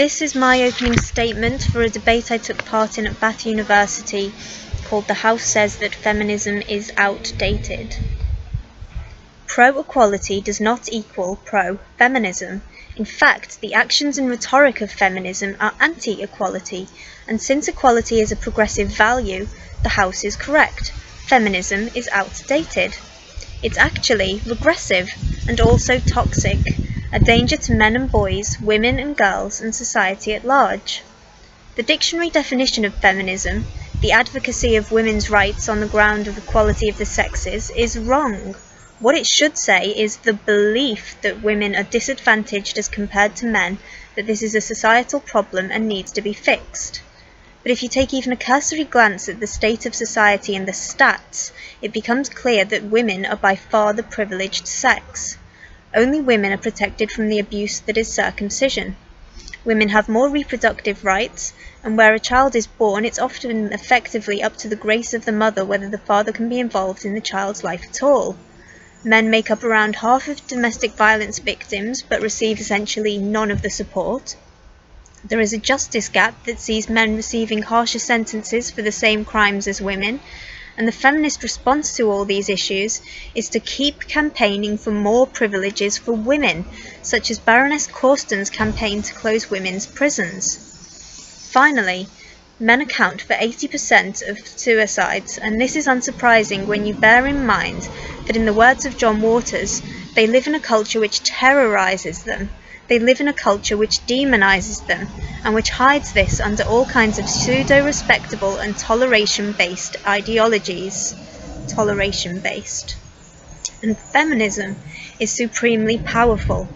This is my opening statement for a debate I took part in at Bath University called "The House Says That Feminism is Outdated." Pro-equality does not equal pro-feminism. In fact, the actions and rhetoric of feminism are anti-equality, and since equality is a progressive value, the House is correct. Feminism is outdated. It's actually regressive and also toxic, a danger to men and boys, women and girls, and society at large. The dictionary definition of feminism, the advocacy of women's rights on the ground of equality of the sexes, is wrong. What it should say is the belief that women are disadvantaged as compared to men, that this is a societal problem and needs to be fixed. But if you take even a cursory glance at the state of society and the stats, it becomes clear that women are by far the privileged sex. Only women are protected from the abuse that is circumcision. Women have more reproductive rights, and where a child is born, it's often effectively up to the grace of the mother whether the father can be involved in the child's life at all. Men make up around half of domestic violence victims, but receive essentially none of the support. There is a justice gap that sees men receiving harsher sentences for the same crimes as women, and the feminist response to all these issues is to keep campaigning for more privileges for women, such as Baroness Corsten's campaign to close women's prisons. Finally, men account for 80% of suicides, and this is unsurprising when you bear in mind that, in the words of John Waters, they live in a culture which terrorizes them. They live in a culture which demonizes them, and which hides this under all kinds of pseudo-respectable and toleration-based ideologies. Toleration-based. And feminism is supremely powerful.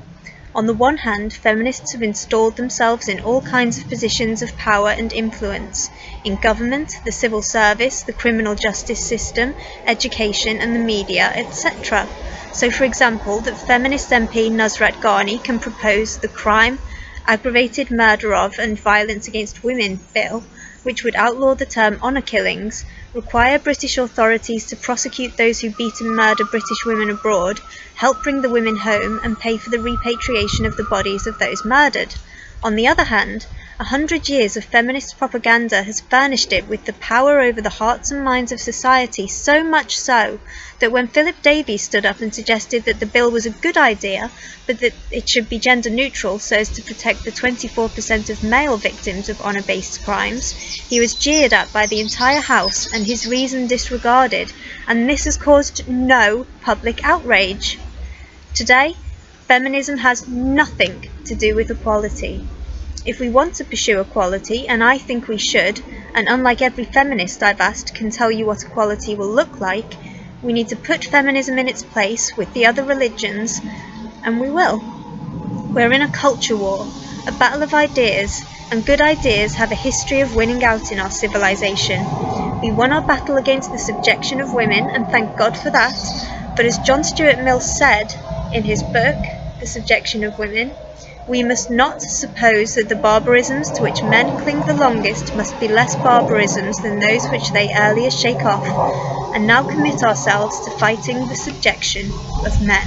On the one hand, feminists have installed themselves in all kinds of positions of power and influence, in government, the civil service, the criminal justice system, education and the media, etc. So, for example, that feminist MP Nusrat Ghani can propose the Crime, Aggravated Murder of and Violence Against Women Bill, which would outlaw the term honour killings, require British authorities to prosecute those who beat and murder British women abroad, help bring the women home and pay for the repatriation of the bodies of those murdered. On the other hand, 100 years of feminist propaganda has furnished it with the power over the hearts and minds of society, so much so that when Philip Davies stood up and suggested that the bill was a good idea, but that it should be gender neutral so as to protect the 24% of male victims of honour-based crimes, he was jeered at by the entire House and his reason disregarded, and this has caused no public outrage. Today, feminism has nothing to do with equality. If we want to pursue equality, and I think we should, and unlike every feminist I've asked can tell you what equality will look like, we need to put feminism in its place with the other religions, and we will. We're in a culture war, a battle of ideas, and good ideas have a history of winning out in our civilization. We won our battle against the subjection of women, and thank God for that, but as John Stuart Mill said in his book, The Subjection of Women, we must not suppose that the barbarisms to which men cling the longest must be less barbarisms than those which they earlier shake off, and now commit ourselves to fighting the subjection of men.